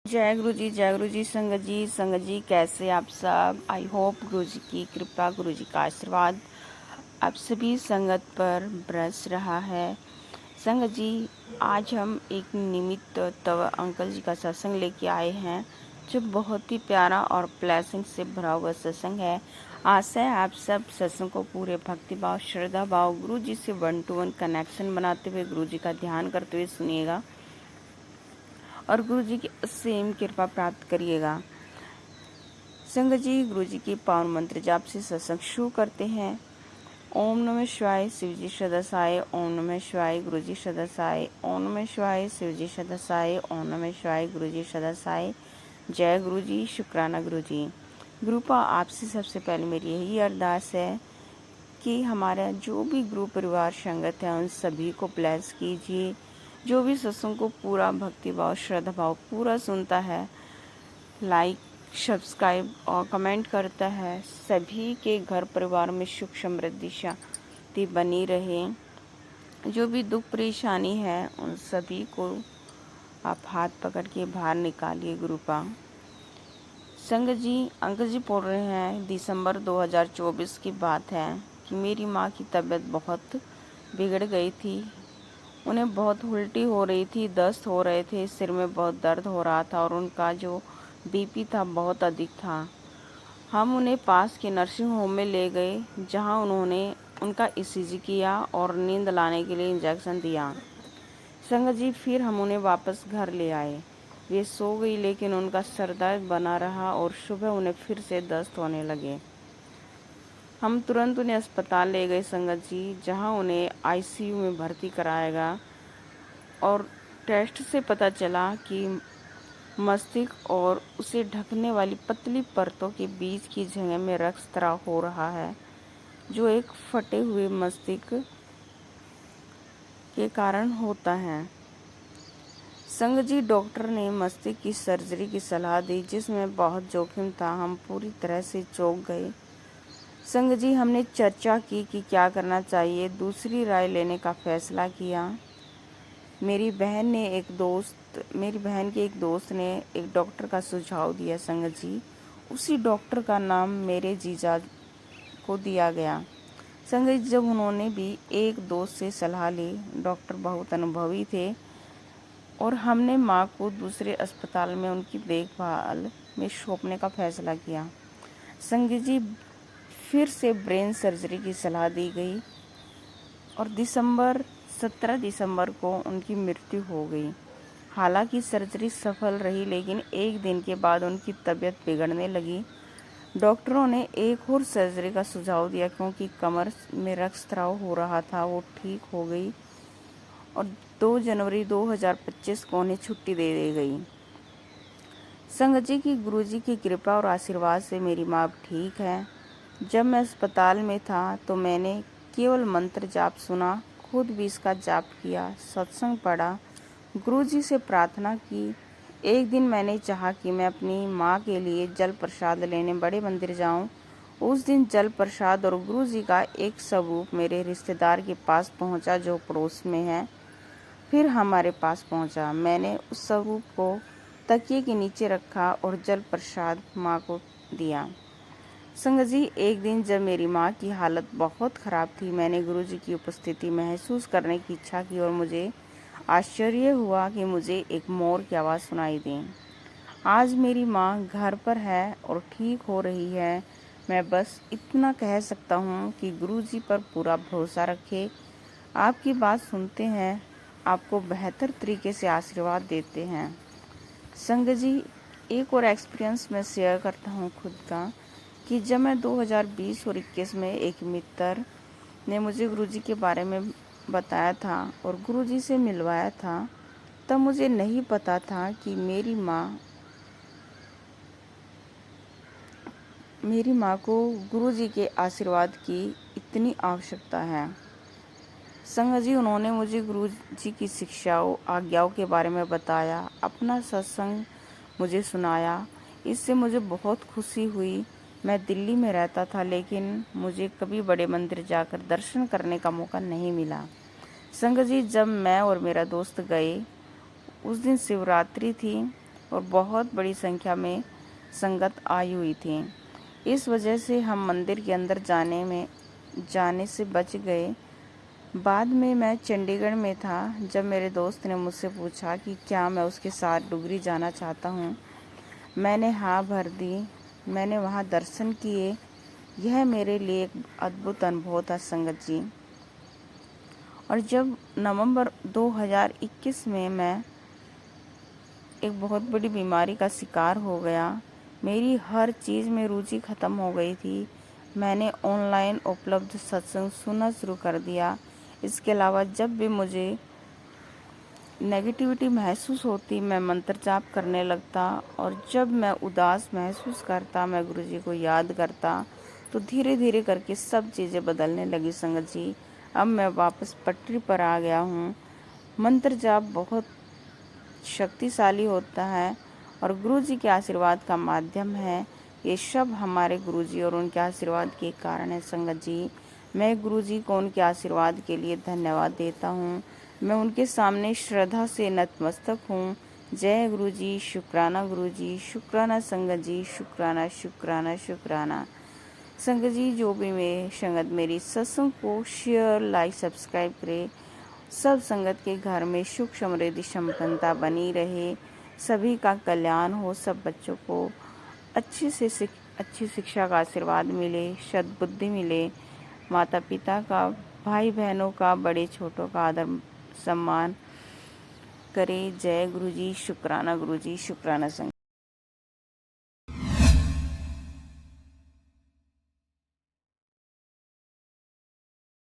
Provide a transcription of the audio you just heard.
जय गुरु जी। संगत जी कैसे आप सब। आई होप गुरु जी की कृपा, गुरु जी का आशीर्वाद आप सभी संगत पर बरस रहा है। संगत जी, आज हम एक निमित्त तव अंकल जी का सत्संग लेके आए हैं, जो बहुत ही प्यारा और ब्लेसिंग से भरा हुआ सत्संग है। आशा है आप सब सत्संग को पूरे भक्तिभाव, श्रद्धा भाव, गुरु जी से 1 to 1 कनेक्शन बनाते हुए, गुरु जी का ध्यान करते हुए सुनिएगा और गुरु जी की असीम कृपा प्राप्त करिएगा। संगत जी, गुरु जी की पावन मंत्र जाप से सत्संग शुरू करते हैं। ओम नमः शिवाय, शिव जी सदसाय। ओम नमः शिवाय, गुरु जी सदसाय। ओम नमः शिवाय, शिव जी सदसाय। ओम नमः शिवाय, गुरु जी सदसाय। जय गुरु जी, शुक्राना गुरु जी। गुरुपा, आपसे सबसे पहले मेरी यही अरदास है कि हमारा जो भी गुरु परिवार संगत है, उन सभी को ब्लेस कीजिए। जो भी सत्संग को पूरा भक्तिभाव, श्रद्धा भाव पूरा सुनता है, लाइक, सब्सक्राइब और कमेंट करता है, सभी के घर परिवार में सुख समृद्धि शांति बनी रहे। जो भी दुख परेशानी है, उन सभी को आप हाथ पकड़ के बाहर निकालिए गुरुपा। संगत जी, अंकल जी बोल रहे हैं, दिसंबर 2024 की बात है कि मेरी माँ की तबीयत बहुत बिगड़ गई थी। उन्हें बहुत उल्टी हो रही थी, दस्त हो रहे थे, सिर में बहुत दर्द हो रहा था और उनका जो बीपी था बहुत अधिक था। हम उन्हें पास के नर्सिंग होम में ले गए, जहां उन्होंने उनका ईसीजी किया और नींद लाने के लिए इंजेक्शन दिया। संगत जी, फिर हम उन्हें वापस घर ले आए। वे सो गई, लेकिन उनका सर दर्द बना रहा और सुबह उन्हें फिर से दस्त होने लगे। हम तुरंत उन्हें अस्पताल ले गए संगत जी, जहां उन्हें आईसीयू में भर्ती कराया गया और टेस्ट से पता चला कि मस्तिष्क और उसे ढकने वाली पतली परतों के बीच की जगह में रक्तस्राव हो रहा है, जो एक फटे हुए मस्तिष्क के कारण होता है। संग जी, डॉक्टर ने मस्तिष्क की सर्जरी की सलाह दी, जिसमें बहुत जोखिम था। हम पूरी तरह से चौंक गए। संग जी, हमने चर्चा की कि क्या करना चाहिए, दूसरी राय लेने का फैसला किया। मेरी बहन के एक दोस्त ने एक डॉक्टर का सुझाव दिया संगत जी। उसी डॉक्टर का नाम मेरे जीजा को दिया गया। संगत जी, जब उन्होंने भी एक दोस्त से सलाह ली, डॉक्टर बहुत अनुभवी थे और हमने माँ को दूसरे अस्पताल में उनकी देखभाल में सौंपने का फैसला किया। संगत जी, फिर से ब्रेन सर्जरी की सलाह दी गई और 17 दिसंबर को उनकी मृत्यु हो गई। हालांकि सर्जरी सफल रही, लेकिन एक दिन के बाद उनकी तबीयत बिगड़ने लगी। डॉक्टरों ने एक और सर्जरी का सुझाव दिया, क्योंकि कमर में रक्तस्राव हो रहा था। वो ठीक हो गई और 2 जनवरी 2025 को उन्हें छुट्टी दे दी गई। संगत जी, की गुरुजी की कृपा और आशीर्वाद से मेरी माँ अब ठीक है। जब मैं अस्पताल में था तो मैंने केवल मंत्र जाप सुना, खुद भी इसका जाप किया, सत्संग पढ़ा, गुरुजी से प्रार्थना की। एक दिन मैंने चाहा कि मैं अपनी माँ के लिए जल प्रसाद लेने बड़े मंदिर जाऊं। उस दिन जल प्रसाद और गुरुजी का एक स्वरूप मेरे रिश्तेदार के पास पहुंचा, जो पड़ोस में है। फिर हमारे पास पहुंचा। मैंने उस स्वरूप को तकिए के नीचे रखा और जल प्रसाद माँ को दिया। संगत जी, एक दिन जब मेरी माँ की हालत बहुत ख़राब थी, मैंने गुरुजी की उपस्थिति महसूस करने की इच्छा की और मुझे आश्चर्य हुआ कि मुझे एक मोर की आवाज़ सुनाई दी। आज मेरी माँ घर पर है और ठीक हो रही है। मैं बस इतना कह सकता हूँ कि गुरुजी पर पूरा भरोसा रखें। आपकी बात सुनते हैं, आपको बेहतर तरीके से आशीर्वाद देते हैं। संगत जी, एक और एक्सपीरियंस मैं शेयर करता हूँ खुद का, कि जब मैं 2020 और 21 में एक मित्र ने मुझे गुरुजी के बारे में बताया था और गुरुजी से मिलवाया था, तब मुझे नहीं पता था कि मेरी माँ को गुरुजी के आशीर्वाद की इतनी आवश्यकता है। संगत जी, उन्होंने मुझे गुरुजी की शिक्षाओं, आज्ञाओं के बारे में बताया, अपना सत्संग मुझे सुनाया। इससे मुझे बहुत खुशी हुई मैं दिल्ली में रहता था, लेकिन मुझे कभी बड़े मंदिर जाकर दर्शन करने का मौका नहीं मिला। संगत जी, जब मैं और मेरा दोस्त गए, उस दिन शिवरात्रि थी और बहुत बड़ी संख्या में संगत आई हुई थी। इस वजह से हम मंदिर के अंदर जाने से बच गए। बाद में मैं चंडीगढ़ में था, जब मेरे दोस्त ने मुझसे पूछा कि क्या मैं उसके साथ डुगरी जाना चाहता हूँ। मैंने हाँ भर दी। मैंने वहाँ दर्शन किए। यह मेरे लिए एक अद्भुत अनुभव था संगत जी। और जब नवंबर 2021 में मैं एक बहुत बड़ी बीमारी का शिकार हो गया, मेरी हर चीज़ में रुचि ख़त्म हो गई थी। मैंने ऑनलाइन उपलब्ध सत्संग सुनना शुरू कर दिया। इसके अलावा जब भी मुझे नेगेटिविटी महसूस होती, मैं मंत्र जाप करने लगता, और जब मैं उदास महसूस करता, मैं गुरुजी को याद करता। तो धीरे धीरे करके सब चीज़ें बदलने लगी संगत जी। अब मैं वापस पटरी पर आ गया हूँ। मंत्र जाप बहुत शक्तिशाली होता है और गुरुजी के आशीर्वाद का माध्यम है। ये सब हमारे गुरुजी और उनके आशीर्वाद के कारण है संगत जी। मैं गुरुजी को उनके आशीर्वाद के लिए धन्यवाद देता हूँ। मैं उनके सामने श्रद्धा से नतमस्तक हूँ। जय गुरुजी, शुक्राना गुरुजी, शुक्राना संगत जी, शुक्राना शुक्राना शुक्राना। संगत जी, जो भी मेरे संगत मेरी सत्संग को शेयर, लाइक, सब्सक्राइब करे। सब संगत के घर में सुख समृद्धि संपन्नता बनी रहे, सभी का कल्याण हो, सब बच्चों को अच्छी शिक्षा का आशीर्वाद मिले, सद्बुद्धि मिले, माता पिता का, भाई बहनों का, बड़े छोटों का आदर सम्मान करे। जय गुरुजी, शुक्राना गुरुजी, शुक्राना संगत।